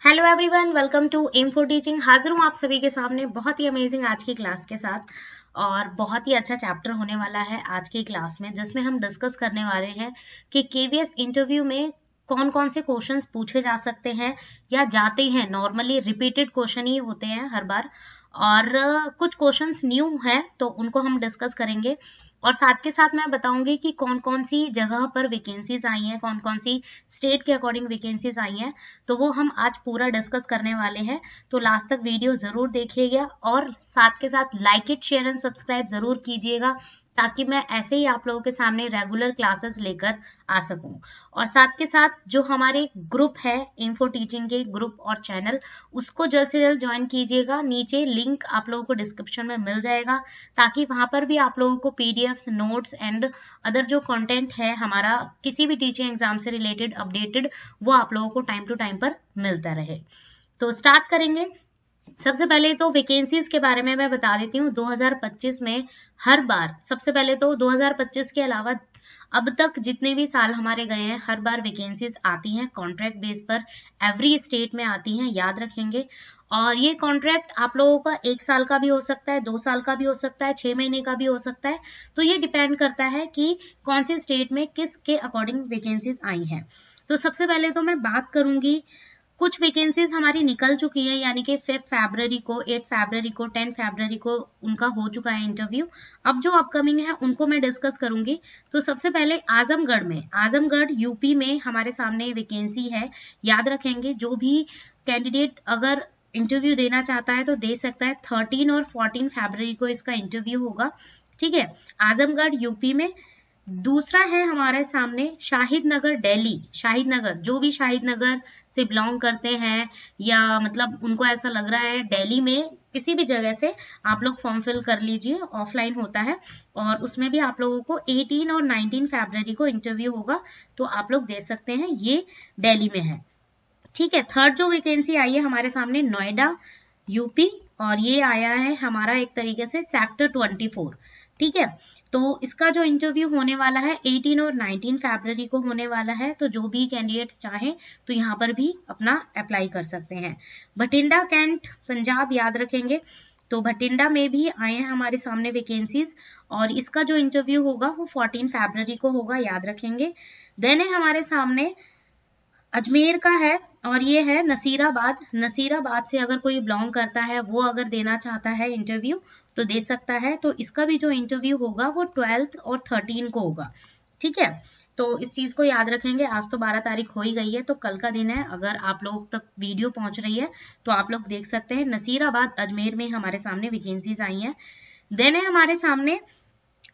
Hello everyone, welcome to M for teaching. हाजिर हूँ आप सभी के सामने बहुत ही अमेजिंग आज की क्लास के साथ। और बहुत ही अच्छा चैप्टर होने वाला है आज की क्लास में, जिसमें हम डिस्कस करने वाले हैं कि केवीएस इंटरव्यू में कौन कौन से क्वेश्चंस पूछे जा सकते हैं या जाते हैं। नॉर्मली रिपीटेड क्वेश्चन ही होते हैं हर बार, और कुछ क्वेश्चंस न्यू हैं तो उनको हम डिस्कस करेंगे। और साथ के साथ मैं बताऊंगी कि कौन कौन सी जगह पर वैकेंसीज आई हैं, कौन कौन सी स्टेट के अकॉर्डिंग वैकेंसीज आई हैं, तो वो हम आज पूरा डिस्कस करने वाले हैं। तो लास्ट तक वीडियो जरूर देखिएगा और साथ के साथ like it, share and subscribe जरूर कीजिएगा, ताकि मैं ऐसे ही आप लोगों के सामने रेगुलर क्लासेस लेकर आ सकूं। और साथ के साथ जो हमारे ग्रुप है एम फॉर टीचिंग के ग्रुप और चैनल, उसको जल्द से जल्द ज्वाइन कीजिएगा। नीचे लिंक आप लोगों को डिस्क्रिप्शन में मिल जाएगा, ताकि वहां पर भी आप लोगों को पीडीएफ्स, नोट्स एंड अदर जो कंटेंट है हमारा किसी भी टीचिंग एग्जाम से रिलेटेड अपडेटेड, वो आप लोगों को टाइम टू टाइम पर मिलता रहे। तो स्टार्ट करेंगे। सबसे पहले तो वैकेंसीज के बारे में मैं बता देती हूँ। 2025 में हर बार, सबसे पहले तो 2025 के अलावा अब तक जितने भी साल हमारे गए हैं, हर बार वैकेंसीज आती हैं कॉन्ट्रैक्ट बेस पर। एवरी स्टेट में आती हैं, याद रखेंगे। और ये कॉन्ट्रैक्ट आप लोगों का 1 साल का भी हो सकता है, 2 साल का भी हो सकता है, 6 महीने का भी हो सकता है। तो ये डिपेंड करता है कि कौन से स्टेट में किसके अकॉर्डिंग वैकेंसीज आई हैं। तो सबसे पहले तो मैं बात करूंगी, कुछ वैकेंसीज हमारी निकल चुकी है, यानी कि 5 फरवरी को, 8 फरवरी को, 10 फरवरी को उनका हो चुका है इंटरव्यू। अब जो अपकमिंग है उनको मैं डिस्कस करूंगी। तो सबसे पहले आजमगढ़ में, आजमगढ़ यूपी में हमारे सामने वैकेंसी है। याद रखेंगे, जो भी कैंडिडेट अगर इंटरव्यू देना चाहता है तो दे सकता है। 13 और 14 फरवरी को इसका इंटरव्यू होगा, ठीक है, आजमगढ़ यूपी में। दूसरा है हमारे सामने शाहिद नगर दिल्ली। शाहिद नगर, जो भी शाहिद नगर से बिलोंग करते हैं या मतलब उनको ऐसा लग रहा है दिल्ली में किसी भी जगह से, आप लोग फॉर्म फिल कर लीजिए, ऑफलाइन होता है। और उसमें भी आप लोगों को 18 और 19 फरवरी को इंटरव्यू होगा, तो आप लोग दे सकते हैं। ये दिल्ली में है, ठीक है। थर्ड जो वैकेंसी आई है हमारे सामने नोएडा यूपी, और ये आया है हमारा एक तरीके से सेक्टर 24, ठीक है। तो इसका जो इंटरव्यू होने वाला है 18 और 19 फरवरी को होने वाला है। तो जो भी कैंडिडेट्स चाहें तो यहाँ पर भी अपना अप्लाई कर सकते हैं। भटिंडा कैंट पंजाब, याद रखेंगे। तो भटिंडा में भी आए हैं हमारे सामने वैकेंसीज, और इसका जो इंटरव्यू होगा वो 14 फरवरी को होगा, याद रखेंगे। देन है हमारे सामने अजमेर का है, और ये है नसीराबाद। नसीराबाद से अगर कोई बिलोंग करता है, वो अगर देना चाहता है इंटरव्यू तो दे सकता है। तो इसका भी जो इंटरव्यू होगा वो 12 और 13 को होगा, ठीक है। तो इस चीज को याद रखेंगे। आज तो 12 तारीख हो ही गई है, तो कल का दिन है। अगर आप लोग तक वीडियो पहुंच रही है तो आप लोग देख सकते हैं। नसीराबाद अजमेर में हमारे सामने वैकेंसीज आई हैं। देन है हमारे सामने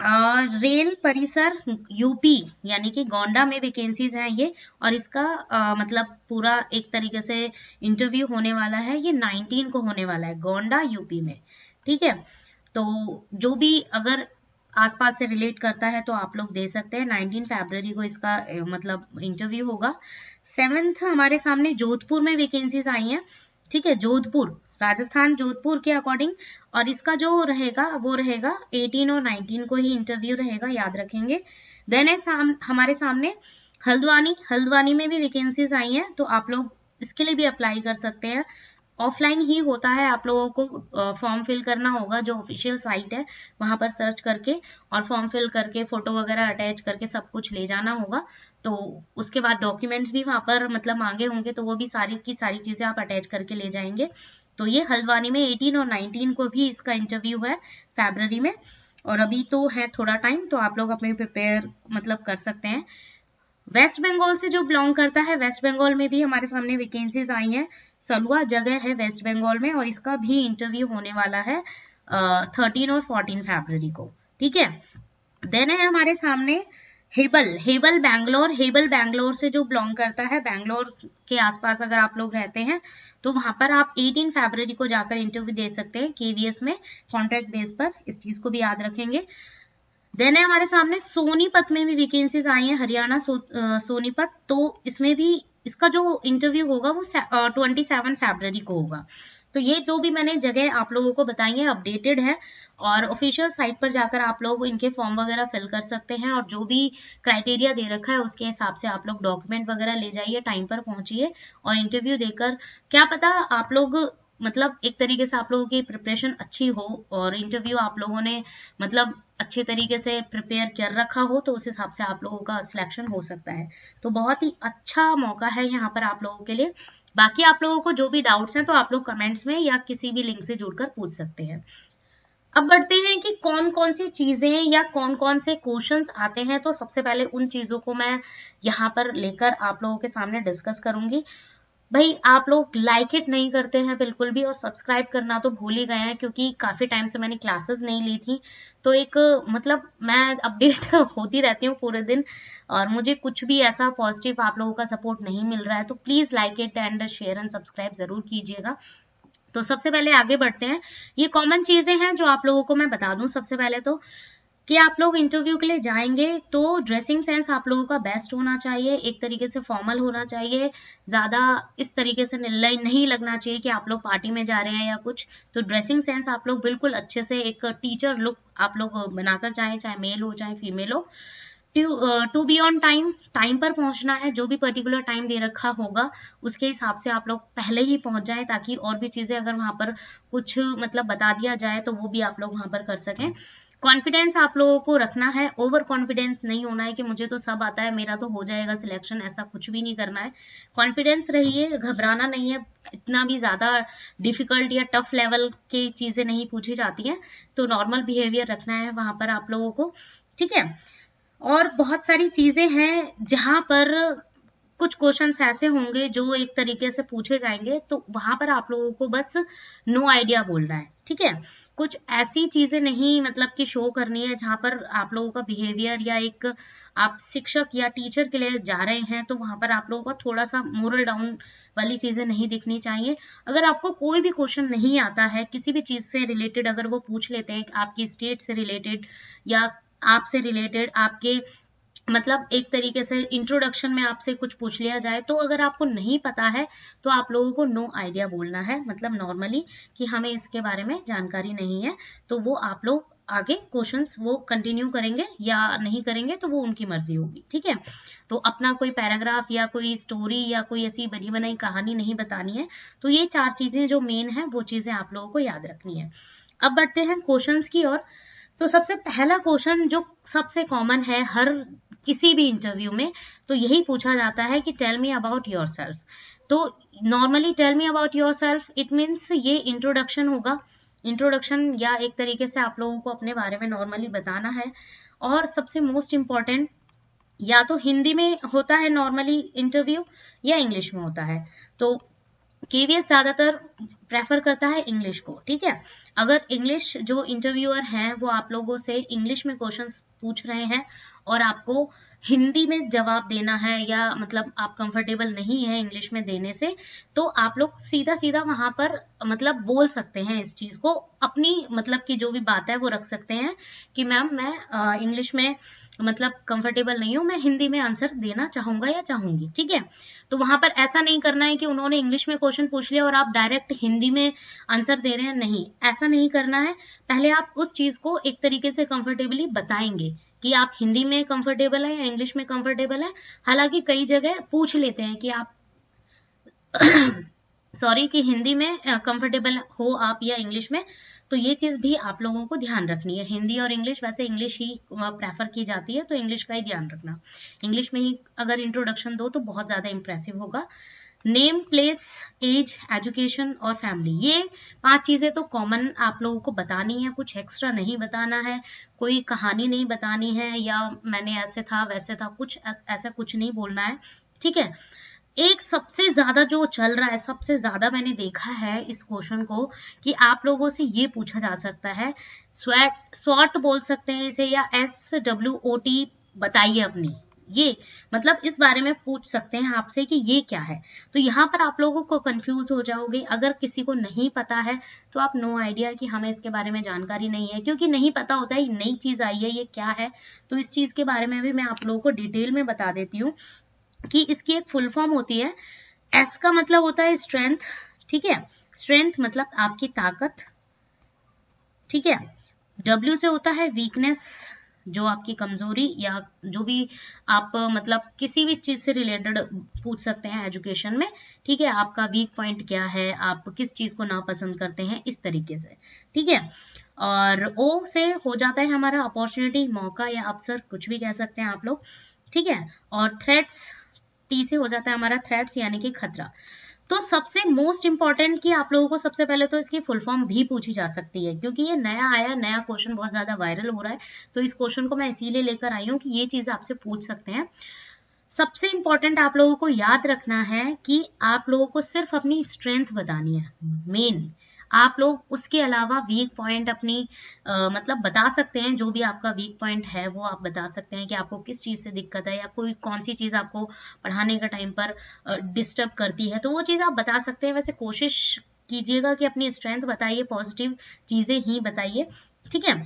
रेल परिसर यूपी, यानी कि गोंडा में वैकेंसीज हैं ये। और इसका मतलब पूरा एक तरीके से इंटरव्यू होने वाला है, ये 19 को होने वाला है, गोंडा यूपी में, ठीक है। तो जो भी अगर आसपास से रिलेट करता है तो आप लोग दे सकते हैं। 19 फरवरी को इसका मतलब इंटरव्यू होगा। 7th हमारे सामने जोधपुर में वैकेंसीज आई हैं, ठीक है, जोधपुर राजस्थान, जोधपुर के अकॉर्डिंग। और इसका जो रहेगा वो रहेगा 18 और 19 को ही इंटरव्यू रहेगा, याद रखेंगे। देन है हमारे सामने हल्द्वानी। हल्द्वानी में भी वैकेंसीज आई हैं, तो आप लोग इसके लिए भी अप्लाई कर सकते हैं। ऑफलाइन ही होता है, आप लोगों को फॉर्म फिल करना होगा, जो ऑफिशियल साइट है वहां पर सर्च करके और फॉर्म फिल करके फोटो वगैरह अटैच करके सब कुछ ले जाना होगा। तो उसके बाद डॉक्यूमेंट्स भी वहां पर मतलब मांगे होंगे, तो वो भी सारी की सारी चीजें आप अटैच करके ले जाएंगे। तो ये हल्द्वानी में 18 और 19 को भी इसका इंटरव्यू है फरवरी में। और अभी तो है थोड़ा टाइम, तो आप लोग अपने प्रिपेयर मतलब कर सकते हैं। वेस्ट बंगाल से जो बिलोंग करता है, वेस्ट बंगाल में भी हमारे सामने वैकेंसीज आई हैं। सलुआ जगह है वेस्ट बंगाल में, और इसका भी इंटरव्यू होने वाला है 13 और 14 फरवरी को, ठीक है। देन है हमारे सामने हेबल। हेबल बैंगलोर। हेबल बैंगलोर से जो बिलोंग करता है, बैंगलोर के आसपास अगर आप लोग रहते हैं तो वहां पर आप 18 फरवरी को जाकर इंटरव्यू दे सकते हैं केवीएस में, कॉन्ट्रैक्ट बेस पर। इस चीज को भी याद रखेंगे। देन है हमारे सामने सोनीपत में भी वैकेंसीज आई हैं, हरियाणा सोनीपत। तो इसमें भी इसका जो इंटरव्यू होगा वो 27 फरवरी को होगा। तो ये जो भी मैंने जगह आप लोगों को बताई है अपडेटेड है, और ऑफिशियल साइट पर जाकर आप लोग इनके फॉर्म वगैरह फिल कर सकते हैं, और जो भी क्राइटेरिया दे रखा है उसके हिसाब से आप लोग डॉक्यूमेंट वगैरह ले जाइए, टाइम पर पहुंचिए और इंटरव्यू देकर क्या पता आप लोग मतलब एक तरीके से आप लोगों की प्रिपरेशन अच्छी हो और इंटरव्यू आप लोगों ने मतलब अच्छे तरीके से प्रिपेयर कर रखा हो, तो उस हिसाब से आप लोगों का सिलेक्शन हो सकता है। तो बहुत ही अच्छा मौका है यहाँ पर आप लोगों के लिए। बाकी आप लोगों को जो भी डाउट्स हैं तो आप लोग कमेंट्स में या किसी भी लिंक से जुड़कर पूछ सकते हैं। अब बढ़ते हैं कि कौन कौन सी चीजें या कौन कौन से क्वेश्चंस आते हैं। तो सबसे पहले उन चीजों को मैं यहाँ पर लेकर आप लोगों के सामने डिस्कस करूंगी। भाई आप लोग लाइक इट नहीं करते हैं बिल्कुल भी, और सब्सक्राइब करना तो भूल ही गए हैं क्योंकि काफी टाइम से मैंने क्लासेस नहीं ली थी। तो एक मतलब मैं अपडेट होती रहती हूँ पूरे दिन, और मुझे कुछ भी ऐसा पॉजिटिव आप लोगों का सपोर्ट नहीं मिल रहा है। तो please like it and share and subscribe जरूर कीजिएगा। तो सबसे पहले आगे बढ़ते हैं। ये कॉमन चीजें हैं जो आप लोगों को मैं बता दूं सबसे पहले तो, कि आप लोग इंटरव्यू के लिए जाएंगे तो ड्रेसिंग सेंस आप लोगों का बेस्ट होना चाहिए, एक तरीके से फॉर्मल होना चाहिए, ज्यादा इस तरीके से नहीं लगना चाहिए कि आप लोग पार्टी में जा रहे हैं या कुछ। तो ड्रेसिंग सेंस आप लोग बिल्कुल अच्छे से एक टीचर लुक आप लोग बनाकर जाएं, चाहे मेल हो चाहे फीमेल हो। To be on time, time पर पहुंचना है, जो भी पर्टिकुलर टाइम दे रखा होगा उसके हिसाब से आप लोग पहले ही पहुंच जाएं, ताकि और भी चीजें अगर वहां पर कुछ मतलब बता दिया जाए तो वो भी आप लोग वहां पर कर सकें। कॉन्फिडेंस आप लोगों को रखना है, ओवर कॉन्फिडेंस नहीं होना है कि मुझे तो सब आता है, मेरा तो हो जाएगा सिलेक्शन, ऐसा कुछ भी नहीं करना है। कॉन्फिडेंस रहिए, घबराना नहीं है, इतना भी ज्यादा डिफिकल्ट या टफ लेवल की चीजें नहीं पूछी जाती हैं, तो नॉर्मल बिहेवियर रखना है वहां पर आप लोगों को, ठीक है। और बहुत सारी चीजें हैं जहां पर कुछ क्वेश्चंस ऐसे होंगे जो एक तरीके से पूछे जाएंगे, तो वहां पर आप लोगों को बस नो आइडिया बोलना है, ठीक है। कुछ ऐसी चीजें नहीं मतलब कि शो करनी है जहां पर आप लोगों का बिहेवियर या एक आप शिक्षक या टीचर के लिए जा रहे हैं तो वहां पर आप लोगों का थोड़ा सा मोरल डाउन वाली चीजें नहीं दिखनी चाहिए। अगर आपको कोई भी क्वेश्चन नहीं आता है किसी भी चीज से रिलेटेड, अगर वो पूछ लेते हैं आपकी स्टेट से रिलेटेड या आपसे रिलेटेड, आपके मतलब एक तरीके से इंट्रोडक्शन में आपसे कुछ पूछ लिया जाए, तो अगर आपको नहीं पता है तो आप लोगों को नो आइडिया बोलना है, मतलब नॉर्मली कि हमें इसके बारे में जानकारी नहीं है। तो वो आप लोग आगे क्वेश्चंस वो कंटिन्यू करेंगे या नहीं करेंगे तो वो उनकी मर्जी होगी, ठीक है। तो अपना कोई पैराग्राफ या कोई स्टोरी या कोई ऐसी बनी बनाई कहानी नहीं बतानी है। तो ये 4 चीजें जो मेन है वो चीजें आप लोगों को याद रखनी है। अब बढ़ते हैं क्वेश्चंस की ओर। तो सबसे पहला क्वेश्चन जो सबसे कॉमन है हर किसी भी इंटरव्यू में, तो यही पूछा जाता है कि टेल मी अबाउट योरसेल्फ। तो normally tell me about yourself it means ये इंट्रोडक्शन होगा, इंट्रोडक्शन या एक तरीके से आप लोगों को अपने बारे में नॉर्मली बताना है। और सबसे मोस्ट इम्पॉर्टेंट, या तो हिंदी में होता है नॉर्मली इंटरव्यू या इंग्लिश में होता है। तो केवीएस ज्यादातर प्रेफर करता है इंग्लिश को, ठीक है। अगर इंग्लिश जो इंटरव्यूअर हैं वो आप लोगों से इंग्लिश में क्वेश्चंस पूछ रहे हैं और आपको हिंदी में जवाब देना है या मतलब आप कंफर्टेबल नहीं है इंग्लिश में देने से, तो आप लोग सीधा सीधा वहां पर मतलब बोल सकते हैं इस चीज को, अपनी मतलब की जो भी बात है वो रख सकते हैं कि मैम मैं इंग्लिश में मतलब कंफर्टेबल नहीं हूं, मैं हिंदी में आंसर देना चाहूंगा या चाहूंगी, ठीक है। तो वहां पर ऐसा नहीं करना है कि उन्होंने इंग्लिश में क्वेश्चन पूछ लिया और आप डायरेक्ट हिंदी में आंसर दे रहे हैं, नहीं, ऐसा नहीं करना है। पहले आप उस चीज को एक तरीके से कंफर्टेबली बताएंगे कि आप हिंदी में कंफर्टेबल है या इंग्लिश में कंफर्टेबल है। हालांकि कई जगह पूछ लेते हैं कि आप सॉरी कि हिंदी में कंफर्टेबल हो आप या इंग्लिश में, तो ये चीज भी आप लोगों को ध्यान रखनी है। हिंदी और इंग्लिश, वैसे इंग्लिश ही प्रेफर की जाती है तो इंग्लिश का ही ध्यान रखना, इंग्लिश में ही अगर इंट्रोडक्शन दो तो बहुत ज्यादा इंप्रेसिव होगा। नेम, प्लेस, एज, एजुकेशन और फैमिली, ये 5 चीजें तो कॉमन आप लोगों को बतानी है, कुछ एक्स्ट्रा नहीं बताना है, कोई कहानी नहीं बतानी है या मैंने ऐसे था वैसे था, कुछ ऐसा कुछ नहीं बोलना है, ठीक है। एक सबसे ज्यादा जो चल रहा है, सबसे ज्यादा मैंने देखा है इस क्वेश्चन को कि आप लोगों से ये पूछा जा सकता है, स्वॉट बोल सकते हैं इसे या SWOT बताइए अपनी, ये मतलब इस बारे में पूछ सकते हैं आपसे कि ये क्या है। तो यहाँ पर आप लोगों को कंफ्यूज हो जाओगे। अगर किसी को नहीं पता है तो आप नो आइडिया कि हमें इसके बारे में जानकारी नहीं है, क्योंकि नहीं पता होता है नई चीज आई है ये क्या है। तो इस चीज के बारे में भी मैं आप लोगों को डिटेल में बता देती हूँ कि इसकी एक फुल फॉर्म होती है, एस का मतलब होता है स्ट्रेंथ, ठीक है, स्ट्रेंथ मतलब आपकी ताकत, ठीक है। W से होता है वीकनेस, जो आपकी कमजोरी या जो भी आप मतलब किसी भी चीज से रिलेटेड पूछ सकते हैं एजुकेशन में, ठीक है। आपका वीक पॉइंट क्या है, आप किस चीज को नापसंद करते हैं, इस तरीके से, ठीक है। और O से हो जाता है हमारा अपॉर्चुनिटी, मौका या अवसर, कुछ भी कह सकते हैं आप लोग, ठीक है। और थ्रेट्स, T से हो जाता है हमारा थ्रेट्स यानी कि खतरा। तो सबसे मोस्ट इंपॉर्टेंट कि आप लोगों को सबसे पहले तो इसकी फुल फॉर्म भी पूछी जा सकती है, क्योंकि ये नया आया, नया क्वेश्चन बहुत ज्यादा वायरल हो रहा है, तो इस क्वेश्चन को मैं इसीलिए लेकर आई हूँ कि ये चीज आपसे पूछ सकते हैं। सबसे इंपॉर्टेंट आप लोगों को याद रखना है कि आप लोगों को सिर्फ अपनी स्ट्रेंथ बतानी है मेन। आप लोग उसके अलावा वीक पॉइंट अपनी मतलब बता सकते हैं, जो भी आपका वीक पॉइंट है वो आप बता सकते हैं कि आपको किस चीज से दिक्कत है या कोई कौन सी चीज आपको पढ़ाने के टाइम पर डिस्टर्ब करती है, तो वो चीज आप बता सकते हैं। वैसे कोशिश कीजिएगा कि अपनी स्ट्रेंथ बताइए, पॉजिटिव चीजें ही बताइए, ठीक है।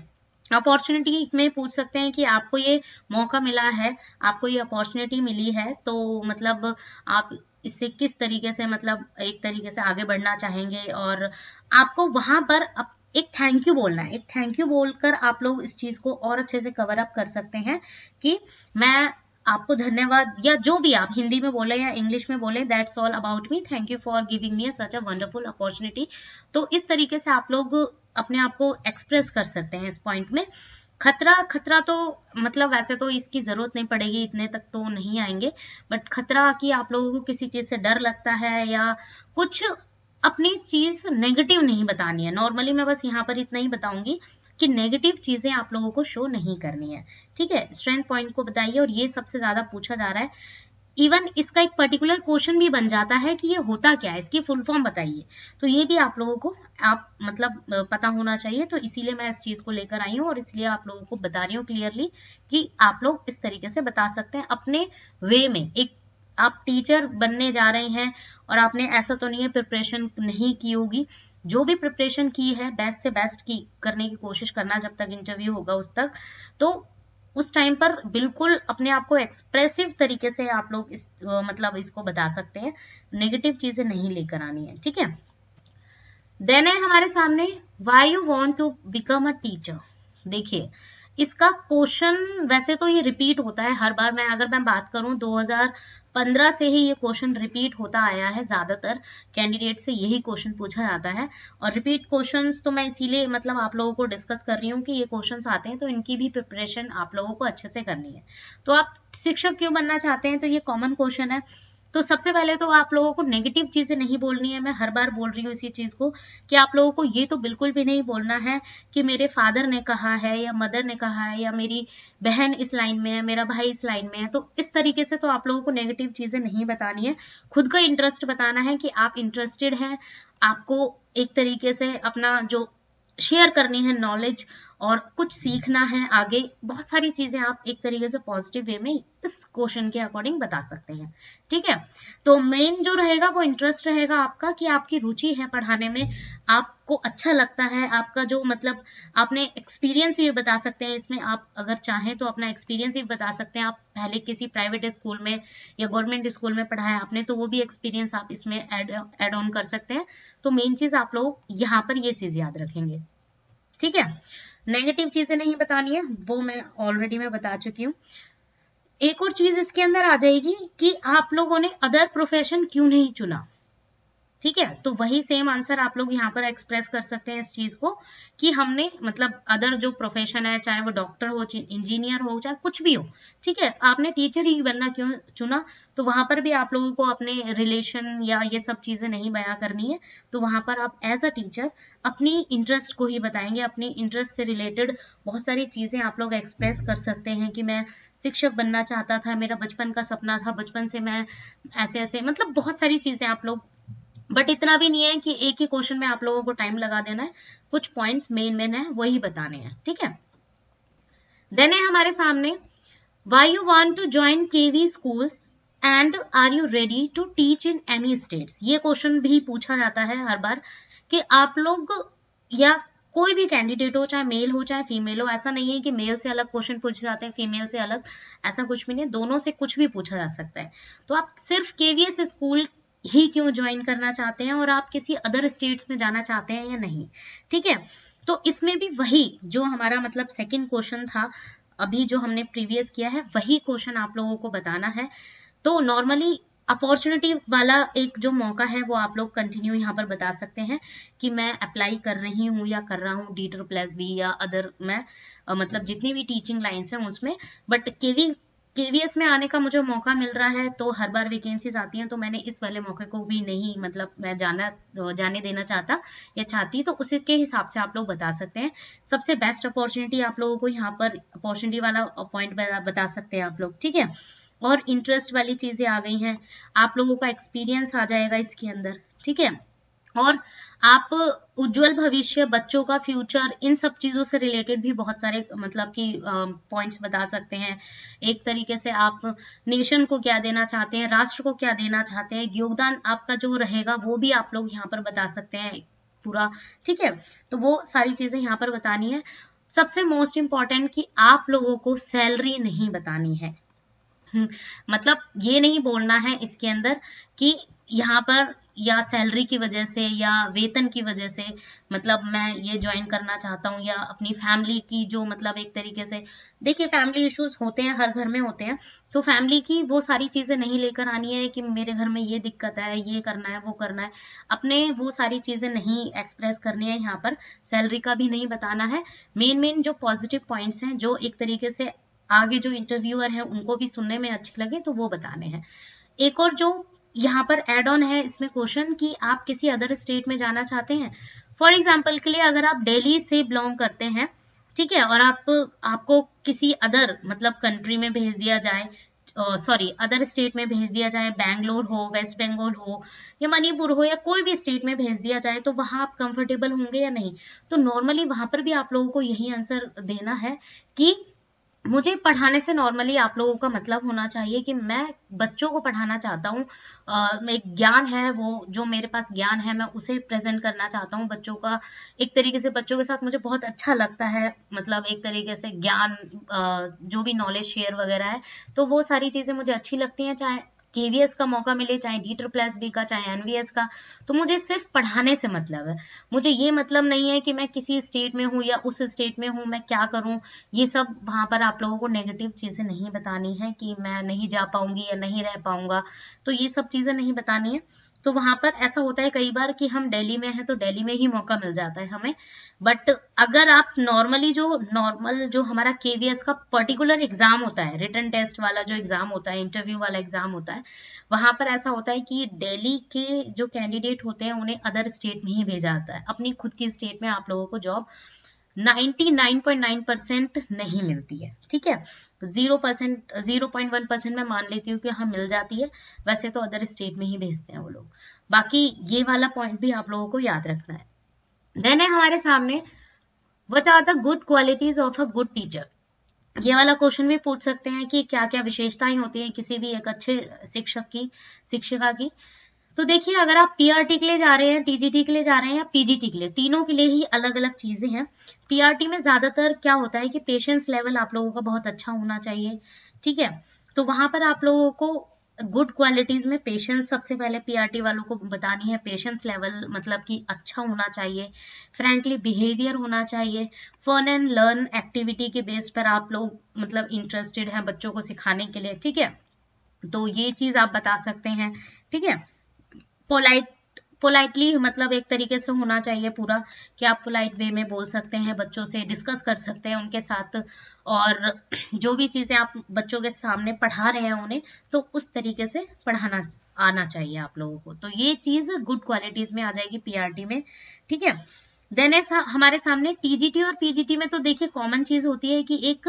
अपॉर्चुनिटी में पूछ सकते हैं कि आपको ये मौका मिला है, आपको ये अपॉर्चुनिटी मिली है, तो मतलब आप इससे किस तरीके से मतलब एक तरीके से आगे बढ़ना चाहेंगे, और आपको वहां पर एक थैंक यू बोलना है। एक थैंक यू बोलकर आप लोग इस चीज को और अच्छे से कवर अप कर सकते हैं कि मैं आपको धन्यवाद, या जो भी आप हिंदी में बोले या इंग्लिश में बोले, that's all about me, thank you for giving me such a wonderful opportunity. तो इस तरीके से आप लोग अपने आप को एक्सप्रेस कर सकते हैं इस पॉइंट में। खतरा तो मतलब वैसे तो इसकी जरूरत नहीं पड़ेगी, इतने तक तो नहीं आएंगे, बट खतरा कि आप लोगों को किसी चीज से डर लगता है या कुछ अपनी चीज नेगेटिव नहीं बतानी है। नॉर्मली मैं बस यहाँ पर इतना ही बताऊंगी कि नेगेटिव चीजें आप लोगों को शो नहीं करनी है, ठीक है। स्ट्रेंथ पॉइंट को बताइए, और ये सबसे ज्यादा पूछा जा रहा है। इवन इसका एक पर्टिकुलर क्वेश्चन भी बन जाता है कि ये होता क्या है, इसकी फुल फॉर्म बताइए, तो ये भी आप लोगों को आप मतलब पता होना चाहिए। तो इसीलिए मैं इस चीज को लेकर आई हूँ और इसलिए आप लोगों को बता रही हूँ क्लियरली कि आप लोग इस तरीके से बता सकते हैं अपने वे में। एक आप टीचर बनने जा रहे हैं और आपने ऐसा तो नहीं है प्रिपरेशन नहीं की होगी, जो भी प्रिपरेशन की है बेस्ट से बेस्ट की करने की कोशिश करना, जब तक इंटरव्यू होगा उस तक। तो उस टाइम पर बिल्कुल अपने आप को एक्सप्रेसिव तरीके से आप लोग मतलब इसको बता सकते हैं, नेगेटिव चीजें नहीं लेकर आनी है, ठीक है। देन है हमारे सामने why you want to become a teacher. देखिए इसका क्वेश्चन वैसे तो ये रिपीट होता है हर बार, अगर मैं बात करूं 2015 से ही ये क्वेश्चन रिपीट होता आया है, ज्यादातर कैंडिडेट से यही क्वेश्चन पूछा जाता है। और रिपीट क्वेश्चंस तो मैं इसीलिए मतलब आप लोगों को डिस्कस कर रही हूँ कि ये क्वेश्चंस आते हैं तो इनकी भी प्रिपरेशन आप लोगों को अच्छे से करनी है। तो आप शिक्षक क्यों बनना चाहते हैं, तो ये कॉमन क्वेश्चन है। तो सबसे पहले तो आप लोगों को नेगेटिव चीजें नहीं बोलनी है। मैं हर बार बोल रही हूँ इसी चीज को कि आप लोगों को ये तो बिल्कुल भी नहीं बोलना है कि मेरे फादर ने कहा है या मदर ने कहा है या मेरी बहन इस लाइन में है, मेरा भाई इस लाइन में है। तो इस तरीके से तो आप लोगों को नेगेटिव चीजें नहीं बतानी है। खुद का इंटरेस्ट बताना है कि आप इंटरेस्टेड हैं, आपको एक तरीके से अपना जो शेयर करनी है नॉलेज और कुछ सीखना है आगे। बहुत सारी चीजें आप एक तरीके से पॉजिटिव वे में इस क्वेश्चन के अकॉर्डिंग बता सकते हैं, ठीक है। तो मेन जो रहेगा वो इंटरेस्ट रहेगा आपका, कि आपकी रुचि है पढ़ाने में, आपको अच्छा लगता है, आपका जो मतलब आपने एक्सपीरियंस भी बता सकते हैं इसमें। आप अगर चाहें तो अपना एक्सपीरियंस भी बता सकते हैं, आप पहले किसी प्राइवेट स्कूल में या गवर्नमेंट स्कूल में पढ़ाया आपने, तो वो भी एक्सपीरियंस आप इसमें एड ऑन कर सकते हैं। तो मेन चीज आप लोग यहाँ पर ये चीज याद रखेंगे, ठीक है। नेगेटिव चीजें नहीं बतानी है, वो मैं ऑलरेडी मैं बता चुकी हूँ। एक और चीज इसके अंदर आ जाएगी कि आप लोगों ने अदर प्रोफेशन क्यों नहीं चुना, ठीक है। तो वही सेम आंसर आप लोग यहाँ पर एक्सप्रेस कर सकते हैं इस चीज को कि हमने मतलब अदर जो प्रोफेशन है, चाहे वो डॉक्टर हो, इंजीनियर हो, चाहे कुछ भी हो, ठीक है, आपने टीचर ही बनना क्यों चुना। तो वहां पर भी आप लोगों को अपने रिलेशन या ये सब चीजें नहीं बयां करनी है। तो वहां पर आप एज अ टीचर अपनी इंटरेस्ट को ही बताएंगे, अपनी इंटरेस्ट से रिलेटेड बहुत सारी चीजें आप लोग एक्सप्रेस कर सकते हैं कि मैं शिक्षक बनना चाहता था, मेरा बचपन का सपना था, बचपन से मैं ऐसे ऐसे, मतलब बहुत सारी चीजें आप लोग। बट इतना भी नहीं है कि एक ही क्वेश्चन में आप लोगों को टाइम लगा देना है, कुछ पॉइंट्स मेन है वही बताने हैं, ठीक है। देन है हमारे सामने why you want to join KV schools and are you ready to teach in any states. ये क्वेश्चन भी पूछा जाता है हर बार कि आप लोग या कोई भी कैंडिडेट हो, चाहे मेल हो चाहे फीमेल हो, ऐसा नहीं है कि मेल से अलग क्वेश्चन पूछे जाते हैं फीमेल से अलग, ऐसा कुछ भी नहीं है, दोनों से कुछ भी पूछा जा सकता है। तो आप सिर्फ केवीएस स्कूल ही क्यों ज्वाइन करना चाहते हैं और आप किसी अदर स्टेट्स में जाना चाहते हैं या नहीं। ठीक है, तो इसमें भी वही जो हमारा मतलब सेकंड क्वेश्चन था अभी जो हमने प्रीवियस किया है, वही क्वेश्चन आप लोगों को बताना है। तो नॉर्मली अपॉर्चुनिटी वाला एक जो मौका है वो आप लोग कंटिन्यू यहाँ पर बता सकते हैं कि मैं अप्लाई कर रही हूँ या कर रहा हूँ D+B या अदर मैं मतलब जितनी भी टीचिंग लाइन्स हैं उसमें। बट केवीएस में आने का मुझे मौका मिल रहा है, तो हर बार वैकेंसीज आती हैं, तो मैंने इस वाले मौके को भी नहीं मतलब मैं जाने देना चाहता या चाहती, तो उसी के हिसाब से आप लोग बता सकते हैं। सबसे बेस्ट अपॉर्चुनिटी आप लोगों को यहाँ पर अपॉर्चुनिटी वाला पॉइंट बता सकते हैं आप लोग। ठीक है, और इंटरेस्ट वाली चीजें आ गई हैं, आप लोगों का एक्सपीरियंस आ जाएगा इसके अंदर। ठीक है, और आप उज्जवल भविष्य, बच्चों का फ्यूचर, इन सब चीजों से रिलेटेड भी बहुत सारे मतलब कि पॉइंट्स बता सकते हैं। एक तरीके से आप नेशन को क्या देना चाहते हैं, राष्ट्र को क्या देना चाहते हैं, योगदान आपका जो रहेगा वो भी आप लोग यहाँ पर बता सकते हैं पूरा। ठीक है, तो वो सारी चीजें यहाँ पर बतानी है। सबसे मोस्ट इम्पॉर्टेंट कि आप लोगों को सैलरी नहीं बतानी है। मतलब ये नहीं बोलना है इसके अंदर कि यहाँ पर या सैलरी की वजह से या वेतन की वजह से मतलब मैं ये ज्वाइन करना चाहता हूँ, या अपनी फैमिली की जो मतलब एक तरीके से, देखिए फैमिली इश्यूज होते हैं, हर घर में होते हैं, तो फैमिली की वो सारी चीजें नहीं लेकर आनी है कि मेरे घर में ये दिक्कत है, ये करना है, वो करना है, अपने वो सारी चीजें नहीं एक्सप्रेस करनी है यहाँ पर। सैलरी का भी नहीं बताना है। मेन जो पॉजिटिव पॉइंट्स हैं जो एक तरीके से आगे जो इंटरव्यूअर हैं उनको भी सुनने में अच्छे लगे, तो वो बताने हैं। एक और जो यहाँ पर एड ऑन है इसमें क्वेश्चन कि आप किसी अदर स्टेट में जाना चाहते हैं। फॉर एग्जाम्पल के लिए अगर आप दिल्ली से बिलोंग करते हैं, ठीक है, और आपको किसी अदर मतलब कंट्री में भेज दिया जाए, सॉरी अदर स्टेट में भेज दिया जाए, बैंगलोर हो, वेस्ट बंगाल हो या मणिपुर हो या कोई भी स्टेट में भेज दिया जाए, तो वहां आप कंफर्टेबल होंगे या नहीं। तो नॉर्मली वहां पर भी आप लोगों को यही आंसर देना है कि मुझे पढ़ाने से नॉर्मली आप लोगों का मतलब होना चाहिए कि मैं बच्चों को पढ़ाना चाहता हूँ। एक ज्ञान है, वो जो मेरे पास ज्ञान है मैं उसे प्रेजेंट करना चाहता हूँ बच्चों का। एक तरीके से बच्चों के साथ मुझे बहुत अच्छा लगता है, मतलब एक तरीके से ज्ञान जो भी नॉलेज शेयर वगैरह है, तो वो सारी चीजें मुझे अच्छी लगती हैं। चाहे केवीएस का मौका मिले, चाहे D+B का, चाहे एनवीएस का, तो मुझे सिर्फ पढ़ाने से मतलब है। मुझे ये मतलब नहीं है कि मैं किसी स्टेट में हूँ या उस स्टेट में हूँ मैं क्या करूँ। ये सब वहां पर आप लोगों को नेगेटिव चीजें नहीं बतानी है कि मैं नहीं जा पाऊंगी या नहीं रह पाऊंगा, तो ये सब चीजें नहीं बतानी है। तो वहां पर ऐसा होता है कई बार कि हम दिल्ली में हैं तो दिल्ली में ही मौका मिल जाता है हमें। बट अगर आप नॉर्मली जो हमारा केवीएस का पर्टिकुलर एग्जाम होता है, रिटन टेस्ट वाला जो एग्जाम होता है, इंटरव्यू वाला एग्जाम होता है, वहां पर ऐसा होता है कि दिल्ली के जो कैंडिडेट होते हैं उन्हें अदर स्टेट में ही भेजा जाता है। अपनी खुद की स्टेट में आप लोगों को जॉब 99.9% नहीं मिलती है। ठीक है, 0%, 0.1% मैं मान लेती हूँ कि हाँ मिल जाती है, वैसे तो अदर स्टेट में ही भेजते हैं वो लोग। बाकी ये वाला पॉइंट भी आप लोगों को याद रखना है। देन है हमारे सामने, what are the good qualities of a good teacher. ये वाला क्वेश्चन भी पूछ सकते हैं कि क्या क्या विशेषताएं होती हैं किसी भी एक अच्छे शिक्षिका की। तो देखिए, अगर आप पीआरटी के लिए जा रहे हैं, टीजीटी के लिए जा रहे हैं या पीजीटी के लिए, तीनों के लिए ही अलग अलग चीजें हैं। पीआरटी में ज्यादातर क्या होता है कि पेशेंस लेवल आप लोगों का बहुत अच्छा होना चाहिए। ठीक है, तो वहां पर आप लोगों को गुड क्वालिटीज में पेशेंस सबसे पहले पीआरटी वालों को बतानी है। पेशेंस लेवल मतलब कि अच्छा होना चाहिए, फ्रैंकली बिहेवियर होना चाहिए, फन एंड लर्न एक्टिविटी के बेस पर आप लोग मतलब इंटरेस्टेड हैं बच्चों को सिखाने के लिए। ठीक है, तो ये चीज आप बता सकते हैं। ठीक है, पोलाइटली मतलब एक तरीके से होना चाहिए पूरा कि आप पोलाइट वे में बोल सकते हैं, बच्चों से डिस्कस कर सकते हैं उनके साथ, और जो भी चीजें आप बच्चों के सामने पढ़ा रहे हैं उन्हें, तो उस तरीके से पढ़ाना आना चाहिए आप लोगों को। तो ये चीज गुड क्वालिटीज में आ जाएगी पीआरटी में। ठीक है, देन हमारे सामने टीजीटी और पीजीटी में तो देखिए कॉमन चीज होती है कि एक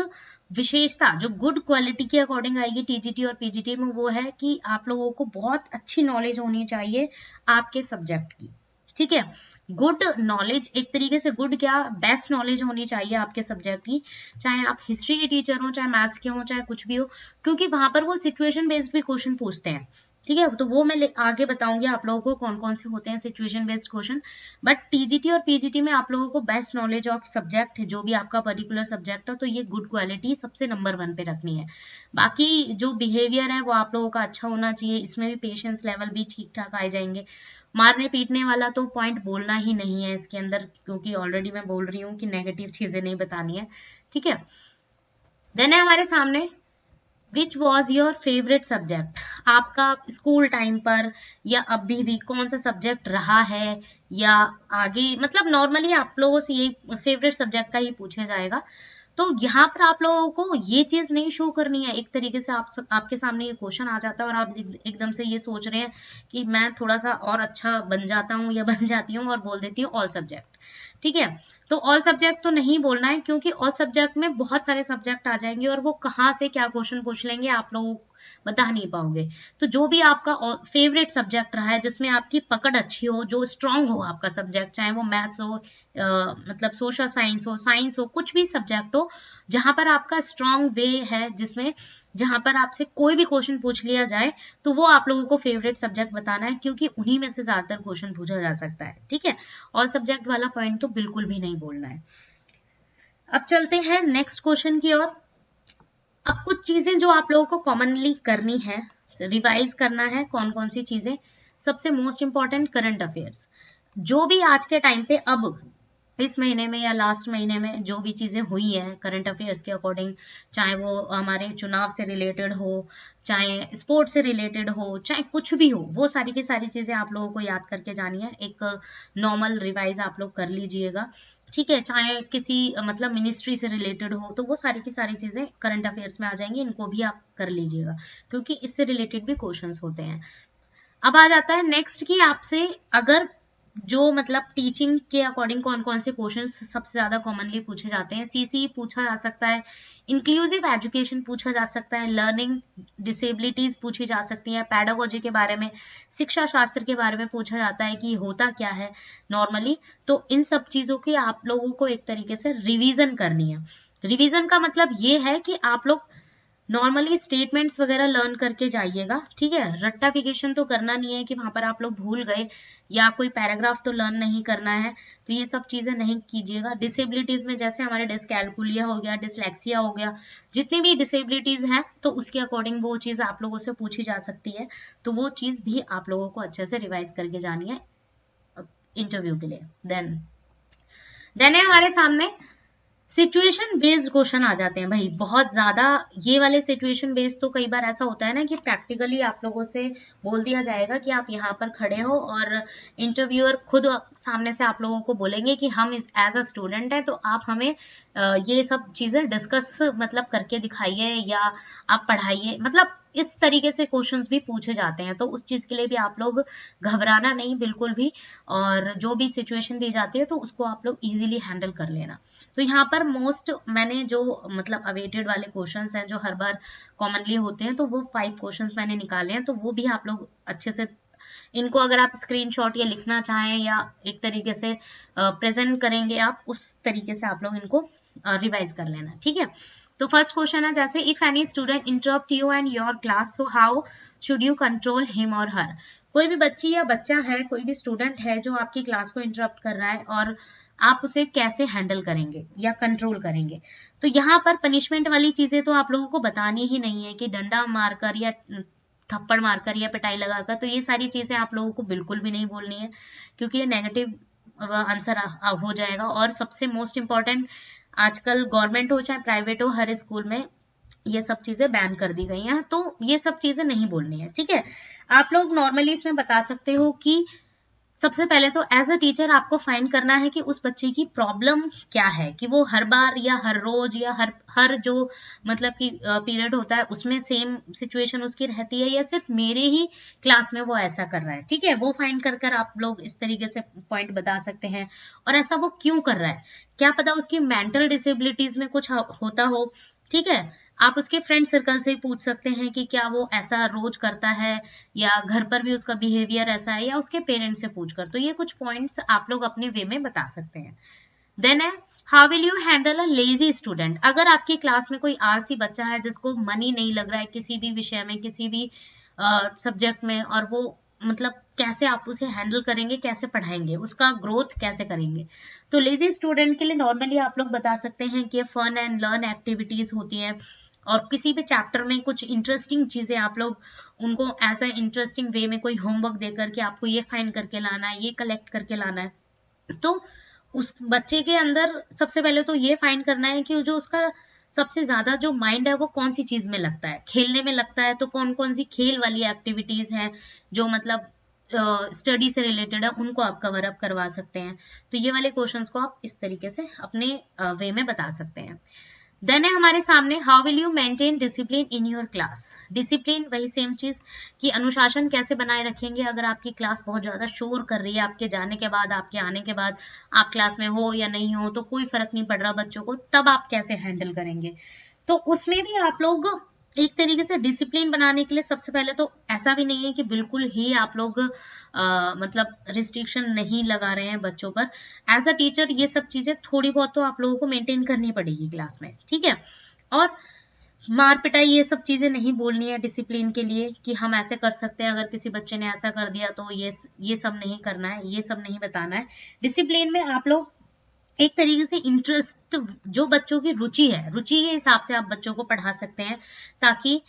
विशेषता जो गुड क्वालिटी के अकॉर्डिंग आएगी टीजीटी और पीजीटी में, वो है कि आप लोगों को बहुत अच्छी नॉलेज होनी चाहिए आपके सब्जेक्ट की। ठीक है, गुड नॉलेज एक तरीके से गुड क्या बेस्ट नॉलेज होनी चाहिए आपके सब्जेक्ट की, चाहे आप हिस्ट्री के टीचर हो, चाहे मैथ्स के हो, चाहे कुछ भी हो, क्योंकि वहां पर वो सिचुएशन बेस्ड भी क्वेश्चन पूछते हैं। ठीक है, तो वो मैं आगे बताऊंगी आप लोगों को कौन कौन से होते हैं situation based question. But TGT और पीजीटी में आप लोगों को बेस्ट नॉलेज ऑफ सब्जेक्ट, जो भी आपका पर्टिकुलर सब्जेक्ट हो, तो ये गुड क्वालिटी सबसे नंबर 1 पे रखनी है। बाकी जो बिहेवियर है वो आप लोगों का अच्छा होना चाहिए, इसमें भी पेशेंस लेवल भी ठीक ठाक आ जाएंगे। मारने पीटने वाला तो पॉइंट बोलना ही नहीं है इसके अंदर, क्योंकि ऑलरेडी मैं बोल रही हूँ कि नेगेटिव चीजें नहीं बतानी है, ठीक है। देन है हमारे सामने which was your favourite subject, आपका स्कूल टाइम पर या अभी भी कौन सा सब्जेक्ट रहा है, या आगे मतलब नॉर्मली आप लोगों से ये फेवरेट सब्जेक्ट का ही पूछा जाएगा। तो यहाँ पर आप लोगों को ये चीज नहीं शो करनी है, एक तरीके से आपके सामने ये क्वेश्चन आ जाता है और आप एकदम से ये सोच रहे हैं कि मैं थोड़ा सा और अच्छा बन जाता हूँ या बन जाती हूँ और बोल देती हूँ ऑल सब्जेक्ट, ठीक है। तो ऑल सब्जेक्ट तो नहीं बोलना है, क्योंकि ऑल सब्जेक्ट में बहुत सारे सब्जेक्ट आ जाएंगे और वो कहाँ से क्या क्वेश्चन पूछ लेंगे आप लोग बता नहीं पाओगे। तो जो भी आपका फेवरेट सब्जेक्ट रहा है, जिसमें आपकी पकड़ अच्छी हो, जो स्ट्रांग हो आपका सब्जेक्ट, चाहे वो मैथ्स हो, मतलब सोशल साइंस हो, कुछ भी सब्जेक्ट हो जहां पर आपका स्ट्रांग वे है, जिसमें जहां पर आपसे कोई भी क्वेश्चन पूछ लिया जाए, तो वो आप लोगों को फेवरेट सब्जेक्ट बताना है, क्योंकि उन्हीं में से ज्यादातर क्वेश्चन पूछा जा सकता है, ठीक है। ऑल सब्जेक्ट वाला पॉइंट तो बिल्कुल भी नहीं बोलना है। अब चलते हैं नेक्स्ट क्वेश्चन की ओर। अब कुछ चीजें जो आप लोगों को कॉमनली करनी है, रिवाइज करना है, कौन कौन सी चीजें। सबसे मोस्ट इंपॉर्टेंट करंट अफेयर्स, जो भी आज के टाइम पे अब इस महीने में या लास्ट महीने में जो भी चीजें हुई है करंट अफेयर्स के अकॉर्डिंग, चाहे वो हमारे चुनाव से रिलेटेड हो, चाहे स्पोर्ट्स से रिलेटेड हो, चाहे कुछ भी हो, वो सारी की सारी चीजें आप लोगों को याद करके जानी है। एक नॉर्मल रिवाइज आप लोग कर लीजिएगा, ठीक है। चाहे किसी मतलब मिनिस्ट्री से रिलेटेड हो, तो वो सारी की सारी चीजें करंट अफेयर्स में आ जाएंगी, इनको भी आप कर लीजिएगा, क्योंकि इससे रिलेटेड भी क्वेश्चंस होते हैं। अब आ जाता है नेक्स्ट की आपसे, अगर जो मतलब टीचिंग के अकॉर्डिंग कौन कौन से क्वेश्चंस सबसे ज्यादा कॉमनली पूछे जाते हैं। सीसी पूछा जा सकता है, इंक्लूसिव एजुकेशन पूछा जा सकता है, लर्निंग डिसेबिलिटीज पूछी जा सकती है, पैडागोजी के बारे में, शिक्षा शास्त्र के बारे में पूछा जाता है कि होता क्या है नॉर्मली। तो इन सब चीजों की आप लोगों को एक तरीके से रिवीजन करनी है। रिवीजन का मतलब ये है कि आप लोग नॉर्मली स्टेटमेंट्स वगैरह लर्न करके जाइएगा, ठीक है। रट्टाफिकेशन तो करना नहीं है कि वहां पर आप लोग भूल गए, या कोई पैराग्राफ तो लर्न नहीं करना है, तो ये सब चीजें नहीं कीजिएगा। डिसेबिलिटीज में जैसे हमारे डिस्कैलकुलिया हो गया, डिसलेक्सिया हो गया, जितनी भी डिसेबिलिटीज हैं, तो उसके अकॉर्डिंग वो चीज आप लोगों से पूछी जा सकती है, तो वो चीज भी आप लोगों को अच्छे से रिवाइज करके जानी है इंटरव्यू के लिए। देन है हमारे सामने सिचुएशन बेस्ड क्वेश्चन आ जाते हैं भाई, बहुत ज्यादा। ये वाले सिचुएशन बेस्ड तो कई बार ऐसा होता है ना कि प्रैक्टिकली आप लोगों से बोल दिया जाएगा कि आप यहाँ पर खड़े हो, और इंटरव्यूअर खुद सामने से आप लोगों को बोलेंगे कि हम इस एज अ स्टूडेंट है, तो आप हमें ये सब चीजें डिस्कस मतलब करके दिखाइए, या आप पढ़ाइए, मतलब इस तरीके से क्वेश्चंस भी पूछे जाते हैं। तो उस चीज के लिए भी आप लोग घबराना नहीं बिल्कुल भी, और जो भी सिचुएशन दी जाती है तो उसको आप लोग इजीली हैंडल कर लेना। तो यहाँ पर मोस्ट मैंने जो मतलब अवेटेड वाले क्वेश्चंस हैं, जो हर बार कॉमनली होते हैं, तो वो 5 क्वेश्चंस मैंने निकाले हैं, तो वो भी आप लोग अच्छे से इनको अगर आप स्क्रीनशॉट या लिखना चाहें, या एक तरीके से प्रेजेंट करेंगे आप, उस तरीके से आप लोग इनको रिवाइज कर लेना, ठीक है। तो फर्स्ट क्वेश्चन है जैसे, if any student interrupt you and your class, so how should you control him और हर। कोई भी बच्ची या बच्चा है, कोई भी स्टूडेंट है जो आपकी क्लास को इंटरप्ट कर रहा है, और आप उसे कैसे हैंडल करेंगे या कंट्रोल करेंगे। तो यहाँ पर पनिशमेंट वाली चीजें तो आप लोगों को बतानी ही नहीं है, कि डंडा मारकर या थप्पड़ मारकर या पिटाई लगाकर, तो ये सारी चीजें आप लोगों को बिल्कुल भी नहीं बोलनी है, क्योंकि ये नेगेटिव आंसर हो जाएगा। और सबसे मोस्ट इंपॉर्टेंट, आजकल गवर्नमेंट हो चाहे प्राइवेट हो, हर स्कूल में ये सब चीजें बैन कर दी गई हैं, तो ये सब चीजें नहीं बोलनी है, ठीक है। आप लोग नॉर्मली इसमें बता सकते हो कि सबसे पहले तो एज अ टीचर आपको फाइंड करना है कि उस बच्चे की प्रॉब्लम क्या है, कि वो हर बार या हर रोज या हर जो मतलब कि पीरियड होता है उसमें सेम सिचुएशन उसकी रहती है, या सिर्फ मेरे ही क्लास में वो ऐसा कर रहा है, ठीक है। वो फाइंड कर कर आप लोग इस तरीके से पॉइंट बता सकते हैं, और ऐसा वो क्यों कर रहा है, क्या पता उसकी मेंटल डिसेबिलिटीज में कुछ होता हो, ठीक है। आप उसके फ्रेंड सर्कल से पूछ सकते हैं कि क्या वो ऐसा रोज करता है, या घर पर भी उसका बिहेवियर ऐसा है, या उसके पेरेंट्स से पूछकर। तो ये कुछ पॉइंट्स आप लोग अपने वे में बता सकते हैं। देन है, how will you handle a lazy student. अगर आपकी क्लास में कोई आलसी बच्चा है, जिसको मन ही नहीं लग रहा है किसी भी विषय में, किसी भी सब्जेक्ट में, और वो मतलब कैसे आप उसे हैंडल करेंगे, कैसे पढ़ाएंगे, उसका ग्रोथ कैसे करेंगे। तो लेजी स्टूडेंट के लिए नॉर्मली आप लोग बता सकते हैं कि फन एंड लर्न एक्टिविटीज होती हैं, और किसी भी चैप्टर में कुछ इंटरेस्टिंग चीजें आप लोग उनको एज अ इंटरेस्टिंग वे में कोई होमवर्क देकर के आपको ये फाइंड करके लाना है, ये कलेक्ट करके लाना है। तो उस बच्चे के अंदर सबसे पहले तो ये फाइंड करना है कि जो उसका सबसे ज्यादा जो माइंड है वो कौन सी चीज में लगता है, खेलने में लगता है तो कौन कौन सी खेल वाली एक्टिविटीज हैं जो मतलब स्टडी से रिलेटेड है, उनको आप कवर अप करवा सकते हैं। तो ये वाले क्वेश्चंस को आप इस तरीके से अपने वे में बता सकते हैं। देन है हमारे सामने, how will you maintain discipline in your class. Discipline वही सेम चीज कि अनुशासन कैसे बनाए रखेंगे अगर आपकी क्लास बहुत ज्यादा शोर कर रही है, आपके जाने के बाद, आपके आने के बाद, आप क्लास में हो या नहीं हो तो कोई फर्क नहीं पड़ रहा बच्चों को, तब आप कैसे हैंडल करेंगे। तो उसमें भी आप लोग एक तरीके से डिसिप्लिन बनाने के लिए सबसे पहले तो ऐसा भी नहीं है कि बिल्कुल ही आप लोग मतलब रिस्ट्रिक्शन नहीं लगा रहे हैं बच्चों पर। एज अ टीचर ये सब चीजें थोड़ी बहुत तो आप लोगों को मेंटेन करनी पड़ेगी क्लास में, ठीक है। और मार पिटाई ये सब चीजें नहीं बोलनी है डिसिप्लिन के लिए कि हम ऐसे कर सकते हैं, अगर किसी बच्चे ने ऐसा कर दिया तो ये सब नहीं करना है, ये सब नहीं बताना है। डिसिप्लिन में आप लोग एक तरीके से इंटरेस्ट, जो बच्चों की रुचि है, रुचि के हिसाब से आप बच्चों को पढ़ा सकते हैं, ताकि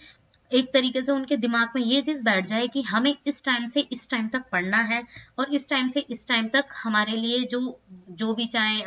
एक तरीके से उनके दिमाग में ये चीज बैठ जाए कि हमें इस टाइम से इस टाइम तक पढ़ना है, और इस टाइम से इस टाइम तक हमारे लिए जो भी चाहे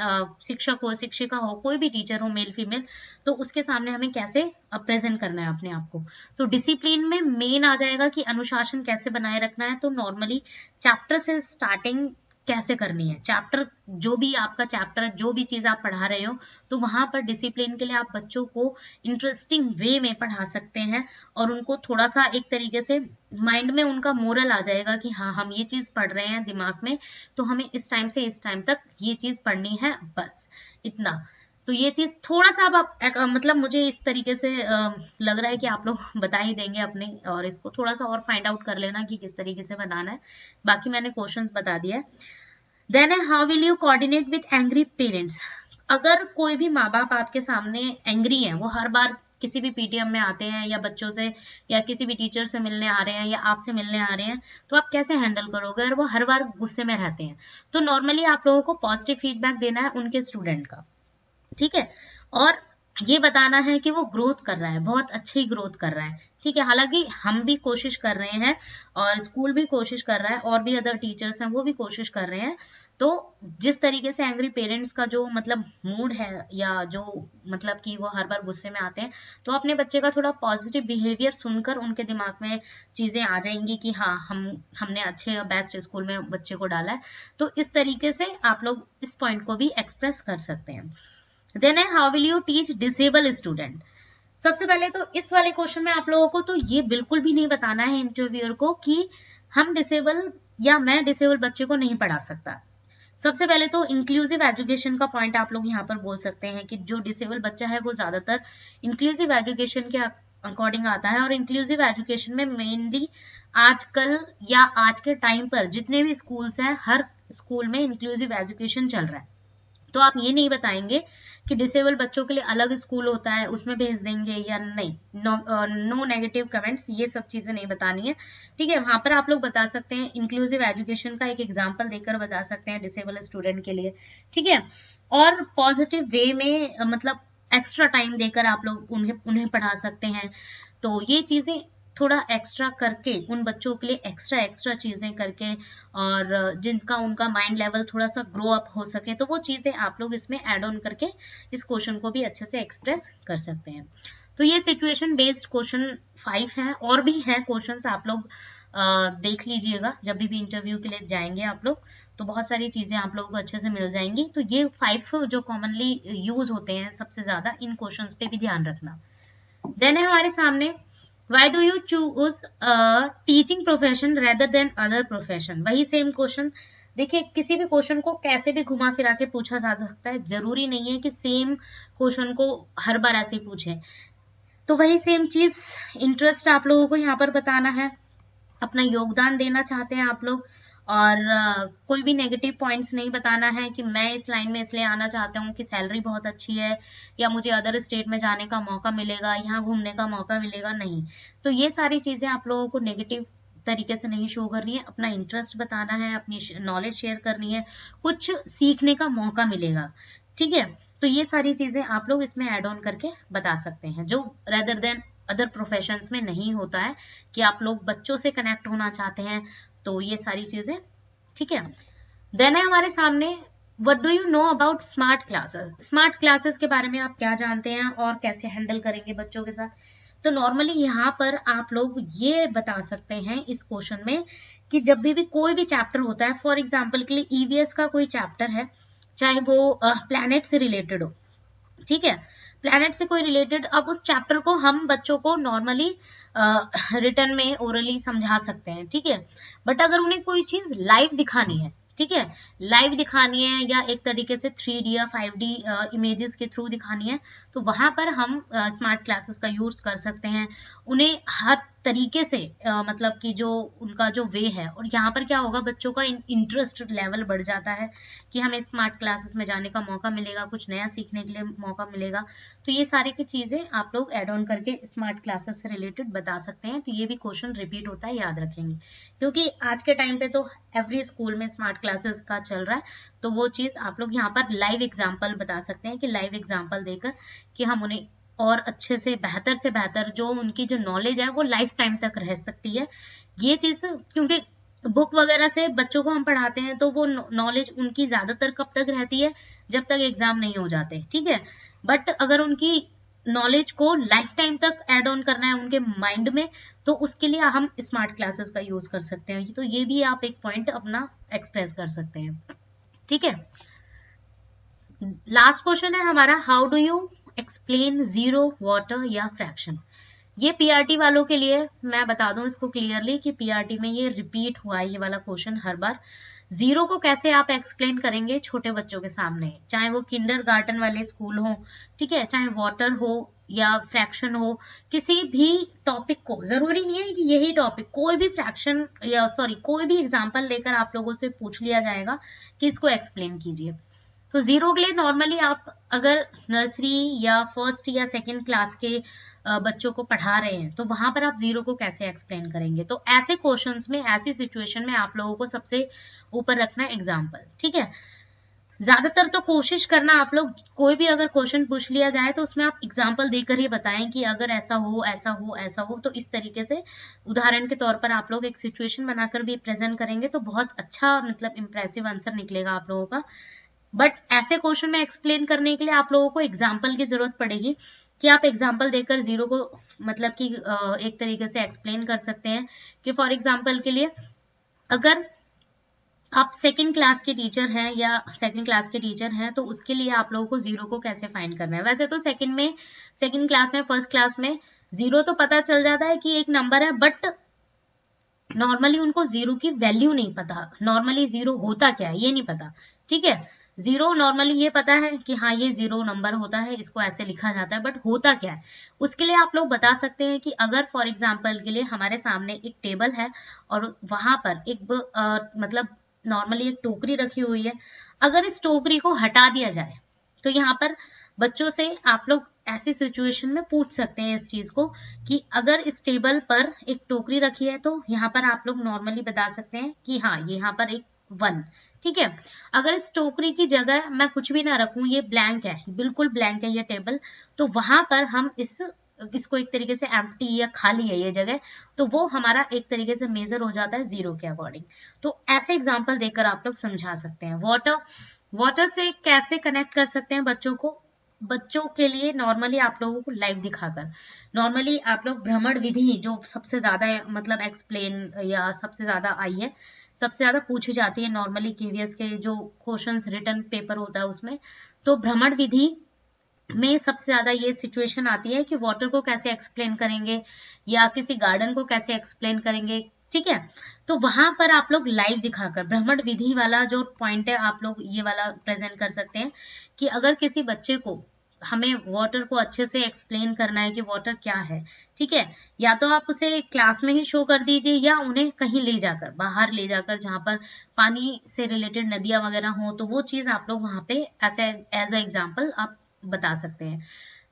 शिक्षक हो, शिक्षिका हो, कोई भी टीचर हो, मेल फीमेल, तो उसके सामने हमें कैसे प्रेजेंट करना है अपने आप को। तो डिसिप्लिन में मेन आ जाएगा कि अनुशासन कैसे बनाए रखना है। तो नॉर्मली चैप्टर से स्टार्टिंग कैसे करनी है, चैप्टर जो भी आपका चैप्टर, जो भी चीज आप पढ़ा रहे हो, तो वहां पर डिसिप्लिन के लिए आप बच्चों को इंटरेस्टिंग वे में पढ़ा सकते हैं, और उनको थोड़ा सा एक तरीके से माइंड में उनका मोरल आ जाएगा कि हाँ हम ये चीज पढ़ रहे हैं दिमाग में, तो हमें इस टाइम से इस टाइम तक ये चीज पढ़नी है, बस इतना। तो ये चीज थोड़ा सा आप मतलब मुझे इस तरीके से लग रहा है कि आप लोग बता ही देंगे अपने, और इसको थोड़ा सा और फाइंड आउट कर लेना कि किस तरीके से बनाना है। बाकी मैंने क्वेश्चंस बता दिया है। देन है, how will you coordinate with angry parents. अगर कोई भी माँ बाप आपके सामने एंग्री है, वो हर बार किसी भी पीटीएम में आते हैं या बच्चों से या किसी भी टीचर से मिलने आ रहे हैं या आपसे मिलने आ रहे हैं, तो आप कैसे हैंडल करोगे अगर वो हर बार गुस्से में रहते हैं। तो नॉर्मली आप लोगों को पॉजिटिव फीडबैक देना है उनके स्टूडेंट का, ठीक है, और ये बताना है कि वो ग्रोथ कर रहा है, बहुत अच्छी ग्रोथ कर रहा है, ठीक है। हालांकि हम भी कोशिश कर रहे हैं और स्कूल भी कोशिश कर रहा है, और भी अदर टीचर्स हैं वो भी कोशिश कर रहे हैं। तो जिस तरीके से एंग्री पेरेंट्स का जो मतलब मूड है, या जो मतलब कि वो हर बार गुस्से में आते हैं, तो अपने बच्चे का थोड़ा पॉजिटिव बिहेवियर सुनकर उनके दिमाग में चीजें आ जाएंगी कि हाँ हमने अच्छे बेस्ट स्कूल में बच्चे को डाला है। तो इस तरीके से आप लोग इस पॉइंट को भी एक्सप्रेस कर सकते हैं। देन है, how will you teach disable student. सबसे पहले तो इस वाले क्वेश्चन में आप लोगों को तो ये बिल्कुल भी नहीं बताना है इंटरव्यूअर को कि हम डिसेबल या मैं डिसेबल बच्चे को नहीं पढ़ा सकता। सबसे पहले तो इंक्लूसिव एजुकेशन का पॉइंट आप लोग यहाँ पर बोल सकते हैं कि जो डिसेबल बच्चा है वो ज्यादातर इंक्लूसिव एजुकेशन के अकॉर्डिंग आता है, और इंक्लूसिव एजुकेशन में मेनली आजकल या आज के टाइम पर जितने भी स्कूल्स हैं, हर स्कूल में इंक्लूसिव एजुकेशन चल रहा है। तो आप ये नहीं बताएंगे कि डिसेबल बच्चों के लिए अलग स्कूल होता है उसमें भेज देंगे या नहीं, नो नेगेटिव कमेंट्स, ये सब चीजें नहीं बतानी है, ठीक है। वहां पर आप लोग बता सकते हैं इंक्लूसिव एजुकेशन का एक एग्जांपल देकर बता सकते हैं डिसेबल स्टूडेंट के लिए, ठीक है। और पॉजिटिव वे में मतलब एक्स्ट्रा टाइम देकर आप लोग उन्हें पढ़ा सकते हैं। तो ये चीजें थोड़ा एक्स्ट्रा करके उन बच्चों के लिए एक्स्ट्रा चीजें करके, और जिनका उनका माइंड लेवल थोड़ा सा ग्रो अप हो सके, तो वो चीजें आप लोग इसमें ऐड ऑन करके इस क्वेश्चन को भी अच्छे से एक्सप्रेस कर सकते हैं। तो ये सिचुएशन बेस्ड क्वेश्चन 5 है, और भी है क्वेश्चंस, आप लोग देख लीजिएगा जब भी इंटरव्यू के लिए जाएंगे आप लोग, तो बहुत सारी चीजें आप लोगों को अच्छे से मिल जाएंगी। तो ये 5 जो कॉमनली यूज होते हैं सबसे ज्यादा, इन क्वेश्चंस पे भी ध्यान रखना। देन है हमारे सामने, why do you choose a teaching profession rather than other profession। वही सेम क्वेश्चन, देखिए किसी भी क्वेश्चन को कैसे भी घुमा फिरा के पूछा जा सकता है, जरूरी नहीं है कि सेम क्वेश्चन को हर बार ऐसे ही पूछे। तो वही सेम चीज, इंटरेस्ट आप लोगों को यहाँ पर बताना है, अपना योगदान देना चाहते हैं आप लोग, और कोई भी नेगेटिव पॉइंट्स नहीं बताना है कि मैं इस लाइन में इसलिए आना चाहता हूँ कि सैलरी बहुत अच्छी है या मुझे अदर स्टेट में जाने का मौका मिलेगा, यहाँ घूमने का मौका मिलेगा, नहीं। तो ये सारी चीजें आप लोगों को नेगेटिव तरीके से नहीं शो करनी है, अपना इंटरेस्ट बताना है, अपनी नॉलेज शेयर करनी है, कुछ सीखने का मौका मिलेगा, ठीक है। तो ये सारी चीजें आप लोग इसमें ऐड ऑन करके बता सकते हैं, जो रेदर देन अदर प्रोफेशंस में नहीं होता है कि आप लोग बच्चों से कनेक्ट होना चाहते हैं, तो ये सारी चीजें, ठीक है। देन है हमारे सामने what do you know about smart classes. Smart classes के बारे में आप क्या जानते हैं और कैसे हैंडल करेंगे बच्चों के साथ। तो नॉर्मली यहाँ पर आप लोग ये बता सकते हैं इस क्वेश्चन में कि जब भी कोई भी चैप्टर होता है, फॉर एग्जाम्पल के लिए ईवीएस का कोई चैप्टर है, चाहे वो प्लैनेट से रिलेटेड हो, ठीक है, प्लैनेट से कोई रिलेटेड, अब उस चैप्टर को हम बच्चों को नॉर्मली रिटर्न में ओरली समझा सकते हैं, ठीक है। बट अगर उन्हें कोई चीज लाइव दिखानी है, ठीक है, लाइव दिखानी है या एक तरीके से 3D या 5D इमेजेस के थ्रू दिखानी है, तो वहां पर हम स्मार्ट क्लासेस का यूज कर सकते हैं। उन्हें हर तरीके से मतलब कि जो उनका जो वे है, और यहाँ पर क्या होगा, बच्चों का इंटरेस्ट लेवल बढ़ जाता है कि हमें स्मार्ट क्लासेस में जाने का मौका मिलेगा, कुछ नया सीखने के लिए मौका मिलेगा। तो ये सारी की चीजें आप लोग एड ऑन करके स्मार्ट क्लासेस से रिलेटेड बता सकते हैं। तो ये भी क्वेश्चन रिपीट होता है, याद रखेंगे, क्योंकि आज के टाइम पे तो एवरी स्कूल में स्मार्ट क्लासेस का चल रहा है। तो वो चीज आप लोग यहाँ पर लाइव एग्जाम्पल बता सकते हैं कि लाइव एग्जाम्पल देकर कि हम उन्हें और अच्छे से बेहतर जो उनकी जो नॉलेज है वो लाइफ टाइम तक रह सकती है। ये चीज, क्योंकि बुक वगैरह से बच्चों को हम पढ़ाते हैं तो वो नॉलेज उनकी ज्यादातर कब तक रहती है, जब तक एग्जाम नहीं हो जाते, ठीक है। बट अगर उनकी नॉलेज को लाइफ टाइम तक एड ऑन करना है उनके माइंड में, तो उसके लिए हम स्मार्ट क्लासेस का यूज कर सकते हैं। तो ये भी आप एक पॉइंट अपना एक्सप्रेस कर सकते हैं, ठीक है। लास्ट क्वेश्चन है हमारा, how do you explain zero, water या फ्रैक्शन। ये पीआरटी वालों के लिए मैं बता दूं इसको क्लियरली कि पीआरटी में ये रिपीट हुआ है, ये वाला क्वेश्चन हर बार। जीरो को कैसे आप एक्सप्लेन करेंगे छोटे बच्चों के सामने, चाहे वो किंडरगार्टन वाले स्कूल हो, ठीक है, चाहे वाटर हो या फ्रैक्शन हो, किसी भी टॉपिक को, जरूरी नहीं है कि यही टॉपिक, कोई भी फ्रैक्शन या सॉरी कोई भी एग्जांपल लेकर आप लोगों से पूछ लिया जाएगा कि इसको एक्सप्लेन कीजिए। तो जीरो के लिए नॉर्मली आप अगर नर्सरी या फर्स्ट या सेकंड क्लास के बच्चों को पढ़ा रहे हैं, तो वहां पर आप जीरो को कैसे एक्सप्लेन करेंगे। तो ऐसे क्वेश्चंस में, ऐसी सिचुएशन में आप लोगों को सबसे ऊपर रखना है एग्जाम्पल, ठीक है। ज्यादातर तो कोशिश करना आप लोग, कोई भी अगर क्वेश्चन पूछ लिया जाए तो उसमें आप एग्जाम्पल देकर ही बताएं कि अगर ऐसा हो ऐसा हो ऐसा हो। तो इस तरीके से उदाहरण के तौर पर आप लोग एक सिचुएशन बनाकर भी प्रेजेंट करेंगे तो बहुत अच्छा, मतलब इंप्रेसिव आंसर निकलेगा आप लोगों का। बट ऐसे क्वेश्चन में एक्सप्लेन करने के लिए आप लोगों को एग्जाम्पल की जरूरत पड़ेगी कि आप एग्जाम्पल देकर जीरो को मतलब कि एक तरीके से एक्सप्लेन कर सकते हैं। कि फॉर एग्जाम्पल के लिए, अगर आप सेकंड क्लास के टीचर हैं या सेकंड क्लास के टीचर हैं, तो उसके लिए आप लोगों को जीरो को कैसे फाइंड करना है। वैसे तो सेकंड क्लास में, फर्स्ट क्लास में जीरो तो पता चल जाता है कि एक नंबर है, बट नॉर्मली उनको जीरो की वैल्यू नहीं पता, नॉर्मली जीरो होता क्या है ये नहीं पता, ठीक है। जीरो नॉर्मली ये पता है कि हाँ ये जीरो नंबर होता है, इसको ऐसे लिखा जाता है, बट होता क्या है उसके लिए आप लोग बता सकते हैं कि अगर फॉर एग्जाम्पल के लिए हमारे सामने एक टेबल है और वहां पर एक मतलब नॉर्मली एक टोकरी रखी हुई है, अगर इस टोकरी को हटा दिया जाए, तो यहाँ पर बच्चों से आप लोग ऐसी सिचुएशन में पूछ सकते हैं इस चीज को कि अगर इस टेबल पर एक टोकरी रखी है, तो यहाँ पर आप लोग नॉर्मली बता सकते हैं कि हाँ यहाँ पर एक 1, ठीक है। अगर इस टोकरी की जगह मैं कुछ भी ना रखूं, ये ब्लैंक है, बिल्कुल ब्लैंक है ये टेबल, तो वहां पर हम इसको एक तरीके से एम्प्टी या खाली है ये जगह, तो वो हमारा एक तरीके से मेजर हो जाता है जीरो के अकॉर्डिंग। तो ऐसे एग्जांपल देकर आप लोग समझा सकते हैं। वाटर से कैसे कनेक्ट कर सकते हैं बच्चों को, बच्चों के लिए नॉर्मली आप लोगों को लाइव दिखाकर, नॉर्मली आप लोग भ्रमण विधि जो सबसे ज्यादा मतलब एक्सप्लेन या सबसे ज्यादा आई है, सबसे ज्यादा पूछी जाती है नॉर्मली केवीएस के जो क्वेश्चंस रिटर्न पेपर होता है उसमें, तो भ्रमण विधि में सबसे ज्यादा ये सिचुएशन आती है कि वाटर को कैसे एक्सप्लेन करेंगे या किसी गार्डन को कैसे एक्सप्लेन करेंगे, ठीक है। तो वहां पर आप लोग लाइव दिखाकर भ्रमण विधि वाला जो पॉइंट है आप लोग ये वाला प्रेजेंट कर सकते हैं कि अगर किसी बच्चे को हमें वाटर को अच्छे से एक्सप्लेन करना है कि वाटर क्या है, ठीक है। या तो आप उसे क्लास में ही शो कर दीजिए या उन्हें कहीं ले जाकर, बाहर ले जाकर, जहां पर पानी से रिलेटेड नदियां वगैरह हो, तो वो चीज आप लोग वहां पे ऐसे एज ए एग्जाम्पल आप बता सकते हैं।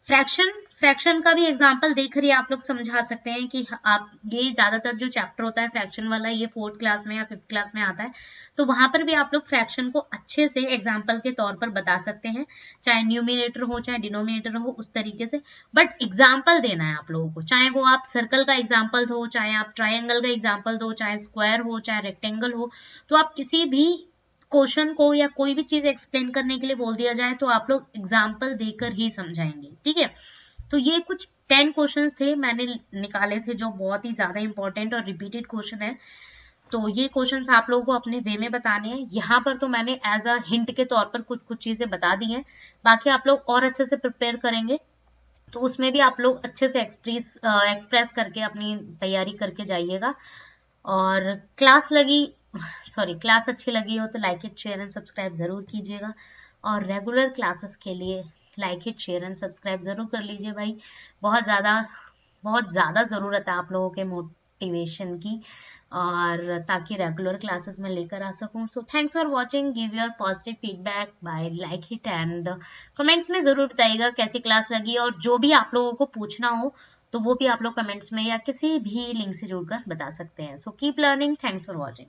फ्रैक्शन का भी एग्जांपल देकर ही आप लोग समझा सकते हैं कि आप, ये ज्यादातर जो चैप्टर होता है फ्रैक्शन वाला, ये 4th क्लास में या 5th क्लास में आता है, तो वहां पर भी आप लोग फ्रैक्शन को अच्छे से एग्जांपल के तौर पर बता सकते हैं, चाहे न्यूमिनेटर हो चाहे डिनोमिनेटर हो, उस तरीके से। बट एग्जाम्पल देना है आप लोगों को, चाहे वो आप सर्कल का एग्जाम्पल दो, चाहे आप ट्राइंगल का एग्जाम्पल दो, चाहे स्क्वायर हो चाहे रेक्टेंगल हो, तो आप किसी भी क्वेश्चन को या कोई भी चीज एक्सप्लेन करने के लिए बोल दिया जाए तो आप लोग एग्जाम्पल देकर ही समझाएंगे, ठीक है। तो ये कुछ 10 क्वेश्चंस थे मैंने निकाले थे जो बहुत ही ज्यादा इंपॉर्टेंट और रिपीटेड क्वेश्चन है। तो ये क्वेश्चंस आप लोगों को अपने वे में बताने हैं। यहाँ पर तो मैंने एज अ हिंट के तौर पर कुछ कुछ चीजें बता दी हैं, बाकी आप लोग और अच्छे से प्रिपेयर करेंगे तो उसमें भी आप लोग अच्छे से एक्सप्रेस करके अपनी तैयारी करके जाइएगा। और क्लास अच्छी लगी हो तो like it, share and subscribe जरूर कीजिएगा। और रेगुलर क्लासेस के लिए like it, share and subscribe जरूर कर लीजिए भाई। बहुत ज़्यादा ज़रूरत है आप लोगों के मोटिवेशन की, और ताकि रेगुलर क्लासेस में लेकर आ सकूं। So thanks for watching, give your positive feedback by like it and comments में जरूर बताइएगा कैसी क्लास लगी, और जो भी आप लोगों को पूछना हो तो वो भी आप लोग कमेंट्स में या किसी भी लिंक से जुड़कर बता सकते हैं। So keep learning, thanks for watching.